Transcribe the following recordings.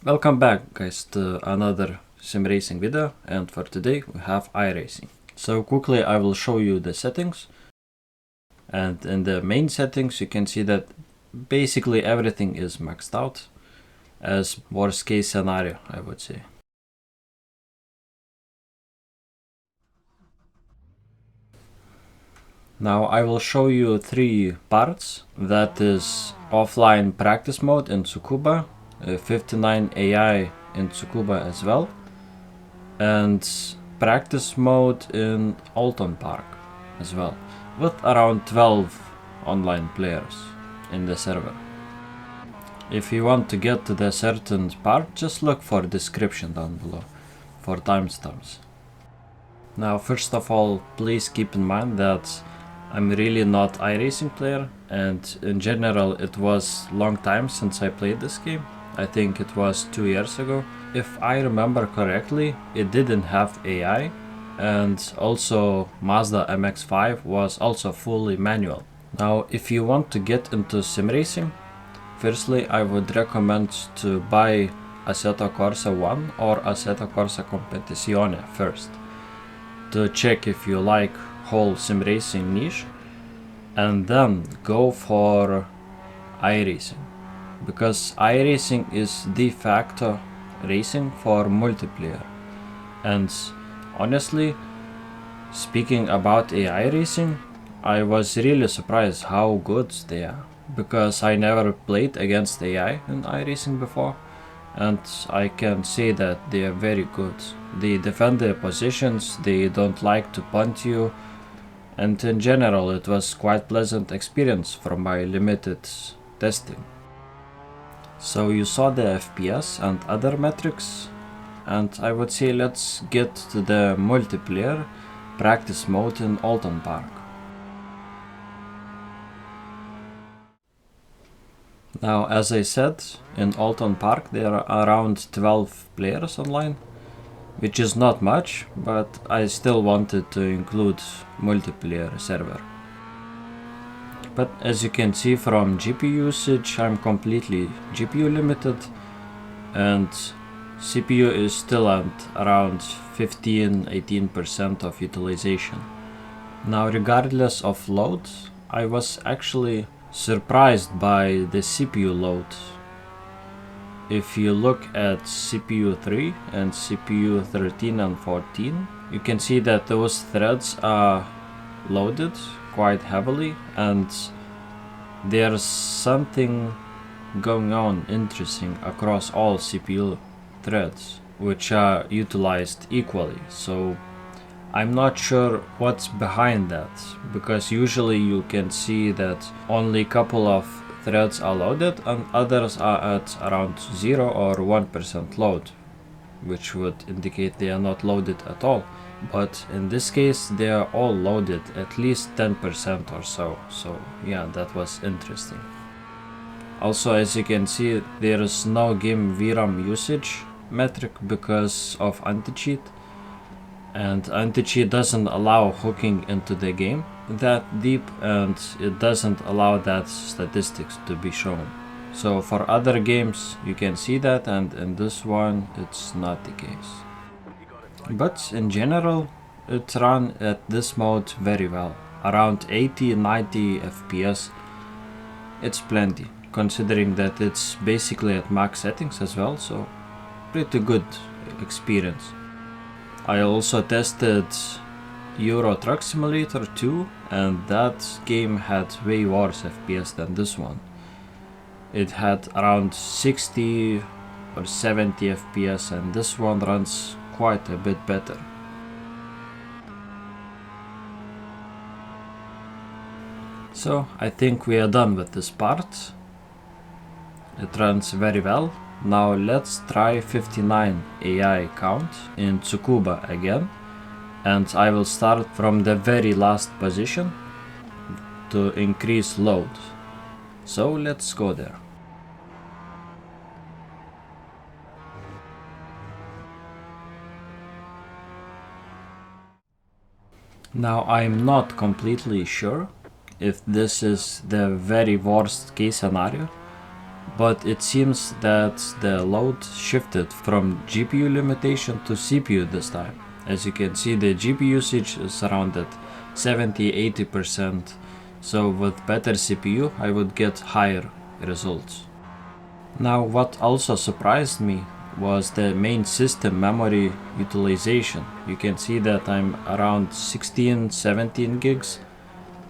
Welcome back guys to another sim racing video, and for today we have Iracing. So quickly I will show you the settings, and in the main settings you can see that basically everything is maxed out as worst case scenario, I would say. Now I will show you three parts, that is offline practice mode in Tsukuba, 59 AI in Tsukuba as well, and practice mode in Oulton Park as well, with around 12 online players in the server. If you want to get to the certain part, just look for description down below for timestamps. Now first of all, please keep in mind that I'm really not iRacing player, and in general it was long time since I played this game. I think it was 2 years ago. If I remember correctly, it didn't have AI, and also Mazda MX-5 was also fully manual. Now if you want to get into sim racing, firstly I would recommend to buy Assetto Corsa 1 or Assetto Corsa Competizione first, to check if you like whole sim racing niche, and then go for iRacing, because iRacing is de facto racing for multiplayer. And honestly, speaking about AI racing, I was really surprised how good they are, because I never played against AI in iRacing before, and I can say that they are very good. They defend their positions, they don't like to punt you, and in general it was quite pleasant experience from my limited testing. So you saw the FPS and other metrics, and I would say let's get to the multiplayer practice mode in Oulton Park. Now as I said, in Oulton Park there are around 12 players online, which is not much, but I still wanted to include multiplayer server. But as you can see from GPU usage, I'm completely GPU limited, and CPU is still at around 15-18% of utilization. Now regardless of load, I was actually surprised by the CPU load. If you look at CPU 3 and CPU 13 and 14, you can see that those threads are loaded quite heavily, and there's something going on interesting across all CPU threads, which are utilized equally. So I'm not sure what's behind that, because usually you can see that only a couple of threads are loaded and others are at around 0 or 1% load, which would indicate they are not loaded at all. But in this case they are all loaded at least 10% or so. So yeah, that was interesting. Also, as you can see, there is no game VRAM usage metric because of anti-cheat, and anti-cheat doesn't allow hooking into the game that deep, and it doesn't allow that statistics to be shown. So for other games you can see that, and in this one it's not the case. But in general it ran at this mode very well, around 80-90 FPS. It's plenty, considering that it's basically at max settings as well, so pretty good experience. I also tested Euro Truck Simulator 2, and that game had way worse FPS than this one. It had around 60 or 70 FPS, and this one runs quite a bit better. So I think we are done with this part. It runs very well. Now let's try 59 AI count in Tsukuba again, and I will start from the very last position to increase load. So let's go there. Now I'm not completely sure if this is the very worst case scenario, but it seems that the load shifted from GPU limitation to CPU this time. As you can see, the GPU usage is around at 70–80%, so with better CPU I would get higher results. Now, what also surprised me was the main system memory utilization. You can see that I'm around 16–17 gigs,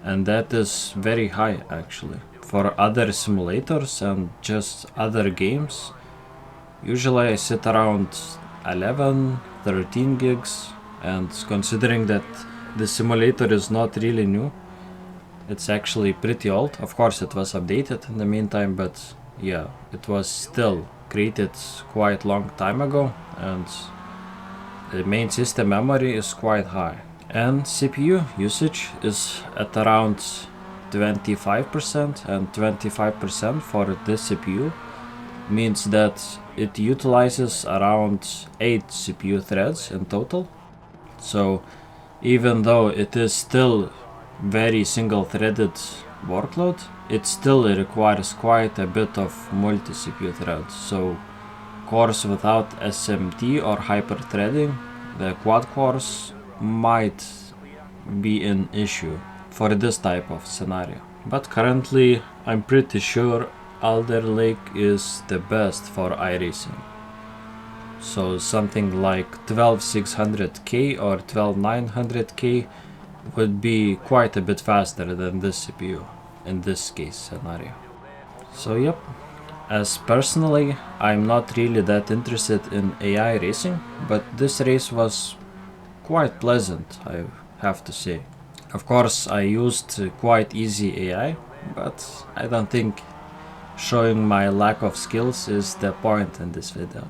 and that is very high actually. For other simulators and just other games, usually I sit around 11–13 gigs, and considering that the simulator is not really new, it's actually pretty old. Of course it was updated in the meantime, but yeah, it was still created quite long time ago, and the main system memory is quite high. And CPU usage is at around 25%, and 25% for this CPU means that it utilizes around 8 CPU threads in total. So even though it is still very single-threaded workload, it still requires quite a bit of multi-CPU threads. So cores without SMT or hyper-threading, the quad cores, might be an issue for this type of scenario. But currently I'm pretty sure Alder Lake is the best for Iracing. So something like 12600K or 12900K would be quite a bit faster than this CPU in this case scenario. So yep, as personally I'm not really that interested in AI racing, but this race was quite pleasant, I have to say. Of course I used quite easy AI, but I don't think showing my lack of skills is the point in this video.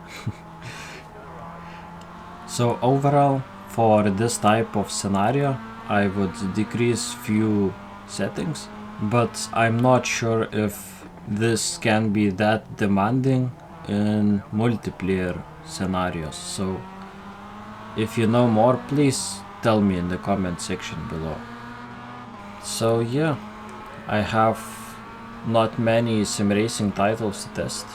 So overall, for this type of scenario I would decrease few settings, but I'm not sure if this can be that demanding in multiplayer scenarios. So if you know more, please tell me in the comment section below. So yeah, I have not many sim racing titles to test.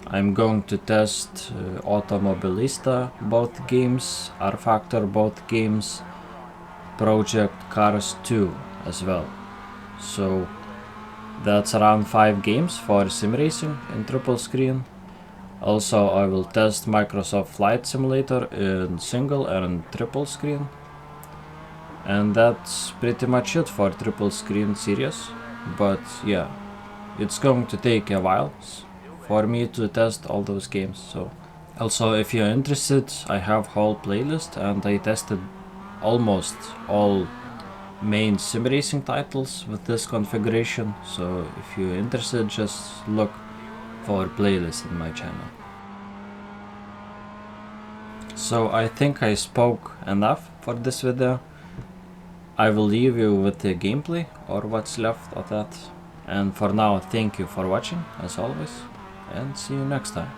I'm going to test Automobilista both games, R-Factor both games, Project Cars 2 as well. So that's around 5 games for sim racing in triple screen. Also I will test Microsoft Flight Simulator in single and triple screen. And that's pretty much it for triple screen series. But yeah, it's going to take a while for me to test all those games. So also, if you're interested, I have whole playlist and I tested almost all main sim racing titles with this configuration. So if you're interested, just look for a playlist in my channel. So I think I spoke enough for this video. I will leave you with the gameplay or what's left of that. And for now, thank you for watching as always, and see you next time.